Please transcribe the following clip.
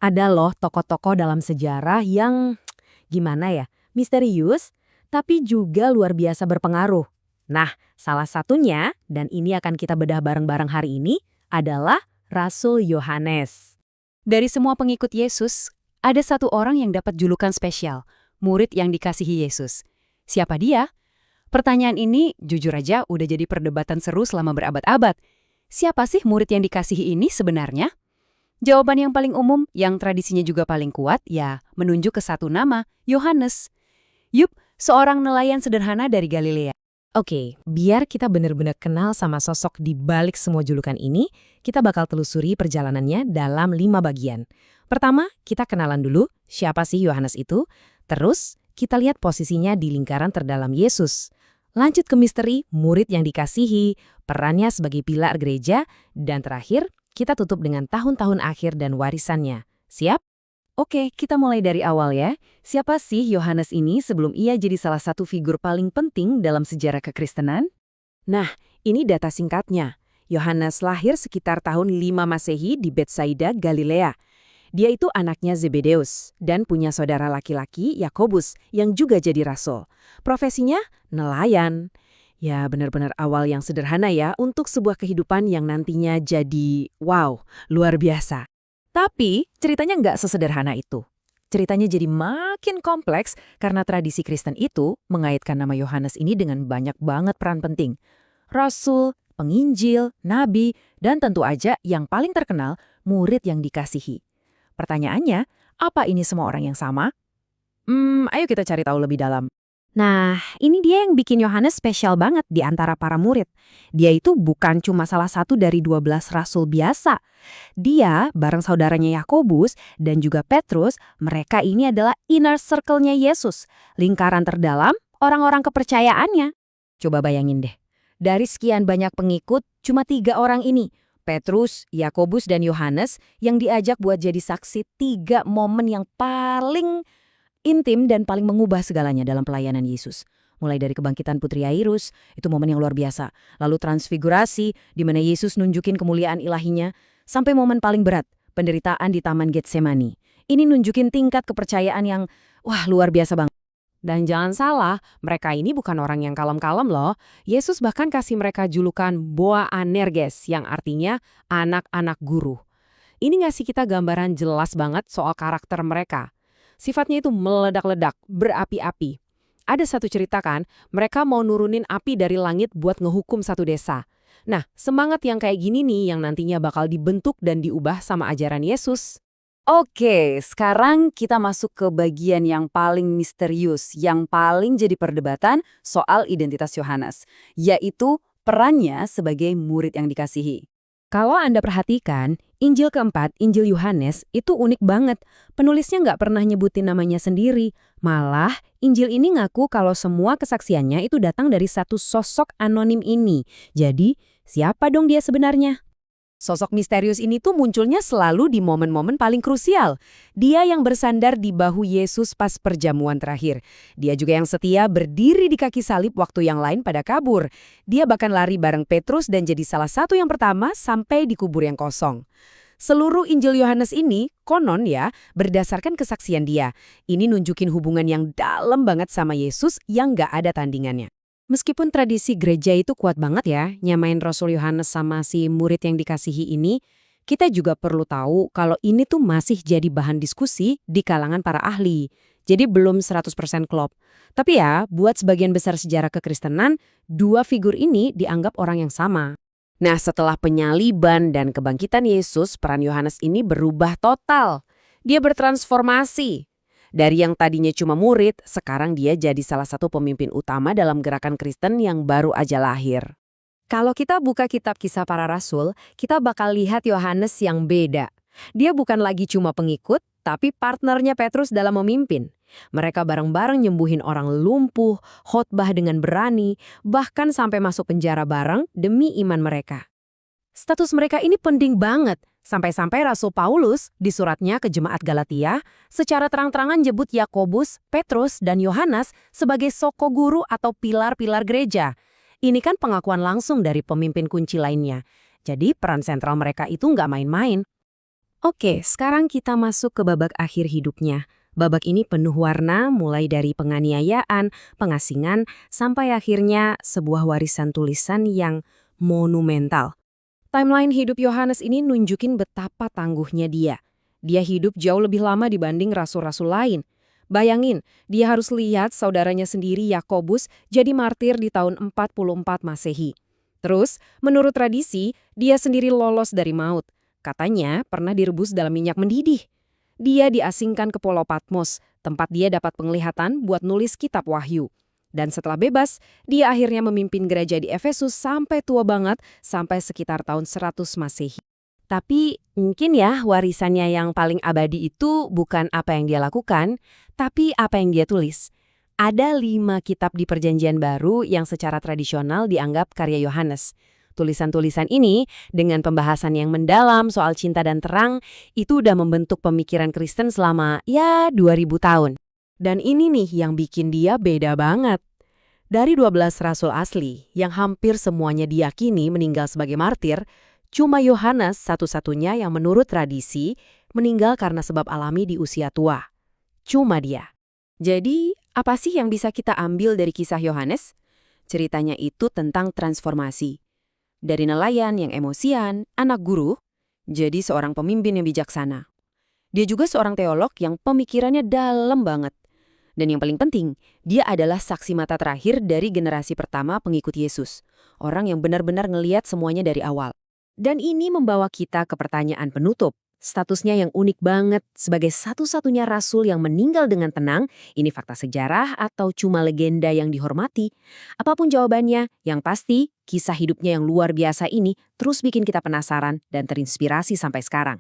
Ada loh tokoh-tokoh dalam sejarah yang gimana ya, misterius, tapi juga luar biasa berpengaruh. Nah, salah satunya, dan ini akan kita bedah bareng-bareng hari ini, adalah Rasul Yohanes. Dari semua pengikut Yesus, ada satu orang yang dapat julukan spesial, murid yang dikasihi Yesus. Siapa dia? Pertanyaan ini, jujur aja, udah jadi perdebatan seru selama berabad-abad. Siapa sih murid yang dikasihi ini sebenarnya? Jawaban yang paling umum, yang tradisinya juga paling kuat, ya menunjuk ke satu nama, Yohanes. Yup, seorang nelayan sederhana dari Galilea. Oke, biar kita benar-benar kenal sama sosok di balik semua julukan ini, kita bakal telusuri perjalanannya dalam 5 bagian. Pertama, kita kenalan dulu siapa sih Yohanes itu. Terus, kita lihat posisinya di lingkaran terdalam Yesus. Lanjut ke misteri, murid yang dikasihi, perannya sebagai pilar gereja, dan terakhir, kita tutup dengan tahun-tahun akhir dan warisannya. Siap? Oke, kita mulai dari awal ya. Siapa sih Yohanes ini sebelum ia jadi salah satu figur paling penting dalam sejarah kekristenan? Nah, ini data singkatnya. Yohanes lahir sekitar tahun 5 Masehi di Betsaida, Galilea. Dia itu anaknya Zebedeus dan punya saudara laki-laki Yakobus yang juga jadi rasul. Profesinya nelayan. Ya, benar-benar awal yang sederhana ya untuk sebuah kehidupan yang nantinya jadi wow, luar biasa. Tapi ceritanya nggak sesederhana itu. Ceritanya jadi makin kompleks karena tradisi Kristen itu mengaitkan nama Yohanes ini dengan banyak banget peran penting. Rasul, penginjil, nabi, dan tentu aja yang paling terkenal, murid yang dikasihi. Pertanyaannya, apa ini semua orang yang sama? Ayo kita cari tahu lebih dalam. Nah, ini dia yang bikin Yohanes spesial banget di antara para murid. Dia itu bukan cuma salah satu dari 12 rasul biasa. Dia, bareng saudaranya Yakobus dan juga Petrus, mereka ini adalah inner circle-nya Yesus, lingkaran terdalam orang-orang kepercayaannya. Coba bayangin deh, dari sekian banyak pengikut, cuma 3 orang ini, Petrus, Yakobus, dan Yohanes, yang diajak buat jadi saksi 3 momen yang paling intim dan paling mengubah segalanya dalam pelayanan Yesus. Mulai dari kebangkitan Putri Yairus, itu momen yang luar biasa. Lalu transfigurasi, di mana Yesus nunjukin kemuliaan ilahinya, sampai momen paling berat, penderitaan di Taman Getsemani. Ini nunjukin tingkat kepercayaan yang, wah, luar biasa banget. Dan jangan salah, mereka ini bukan orang yang kalem-kalem loh. Yesus bahkan kasih mereka julukan Boanerges, yang artinya anak-anak guru. Ini ngasih kita gambaran jelas banget soal karakter mereka. Sifatnya itu meledak-ledak, berapi-api. Ada satu cerita kan, mereka mau nurunin api dari langit buat ngehukum satu desa. Nah, semangat yang kayak gini nih yang nantinya bakal dibentuk dan diubah sama ajaran Yesus. Oke, sekarang kita masuk ke bagian yang paling misterius, yang paling jadi perdebatan soal identitas Yohanes, yaitu perannya sebagai murid yang dikasihi. Kalau Anda perhatikan, Injil keempat, Injil Yohanes, itu unik banget. Penulisnya nggak pernah nyebutin namanya sendiri. Malah, Injil ini ngaku kalau semua kesaksiannya itu datang dari satu sosok anonim ini. Jadi, siapa dong dia sebenarnya? Sosok misterius ini tuh munculnya selalu di momen-momen paling krusial. Dia yang bersandar di bahu Yesus pas perjamuan terakhir. Dia juga yang setia berdiri di kaki salib waktu yang lain pada kabur. Dia bahkan lari bareng Petrus dan jadi salah satu yang pertama sampai di kubur yang kosong. Seluruh Injil Yohanes ini, konon ya, berdasarkan kesaksian dia. Ini nunjukin hubungan yang dalam banget sama Yesus yang nggak ada tandingannya. Meskipun tradisi gereja itu kuat banget ya, nyamain Rasul Yohanes sama si murid yang dikasihi ini, kita juga perlu tahu kalau ini tuh masih jadi bahan diskusi di kalangan para ahli. Jadi belum 100% klop. Tapi ya, buat sebagian besar sejarah kekristenan, 2 figur ini dianggap orang yang sama. Nah, setelah penyaliban dan kebangkitan Yesus, peran Yohanes ini berubah total. Dia bertransformasi. Dari yang tadinya cuma murid, sekarang dia jadi salah satu pemimpin utama dalam gerakan Kristen yang baru aja lahir. Kalau kita buka kitab Kisah Para Rasul, kita bakal lihat Yohanes yang beda. Dia bukan lagi cuma pengikut, tapi partnernya Petrus dalam memimpin. Mereka bareng-bareng nyembuhin orang lumpuh, khotbah dengan berani, bahkan sampai masuk penjara bareng demi iman mereka. Status mereka ini penting banget, sampai-sampai Rasul Paulus di suratnya ke jemaat Galatia secara terang-terangan nyebut Yakobus, Petrus, dan Yohanes sebagai soko guru atau pilar-pilar gereja. Ini kan pengakuan langsung dari pemimpin kunci lainnya. Jadi peran sentral mereka itu nggak main-main. Oke, sekarang kita masuk ke babak akhir hidupnya. Babak ini penuh warna, mulai dari penganiayaan, pengasingan, sampai akhirnya sebuah warisan tulisan yang monumental. Timeline hidup Yohanes ini nunjukin betapa tangguhnya dia. Dia hidup jauh lebih lama dibanding rasul-rasul lain. Bayangin, dia harus lihat saudaranya sendiri Yakobus jadi martir di tahun 44 Masehi. Terus, menurut tradisi, dia sendiri lolos dari maut. Katanya pernah direbus dalam minyak mendidih. Dia diasingkan ke Pulau Patmos, tempat dia dapat penglihatan buat nulis kitab Wahyu. Dan setelah bebas, dia akhirnya memimpin gereja di Efesus sampai tua banget, sampai sekitar tahun 100 Masehi. Tapi mungkin ya warisannya yang paling abadi itu bukan apa yang dia lakukan, tapi apa yang dia tulis. Ada 5 kitab di Perjanjian Baru yang secara tradisional dianggap karya Yohanes. Tulisan-tulisan ini, dengan pembahasan yang mendalam soal cinta dan terang, itu udah membentuk pemikiran Kristen selama 2000 tahun. Dan ini nih yang bikin dia beda banget. Dari 12 rasul asli, yang hampir semuanya diyakini meninggal sebagai martir, cuma Yohanes satu-satunya yang menurut tradisi meninggal karena sebab alami di usia tua. Cuma dia. Jadi, apa sih yang bisa kita ambil dari kisah Yohanes? Ceritanya itu tentang transformasi. Dari nelayan yang emosian, anak guru, jadi seorang pemimpin yang bijaksana. Dia juga seorang teolog yang pemikirannya dalam banget. Dan yang paling penting, dia adalah saksi mata terakhir dari generasi pertama pengikut Yesus. Orang yang benar-benar ngeliat semuanya dari awal. Dan ini membawa kita ke pertanyaan penutup. Statusnya yang unik banget sebagai satu-satunya rasul yang meninggal dengan tenang, ini fakta sejarah atau cuma legenda yang dihormati? Apapun jawabannya, yang pasti kisah hidupnya yang luar biasa ini terus bikin kita penasaran dan terinspirasi sampai sekarang.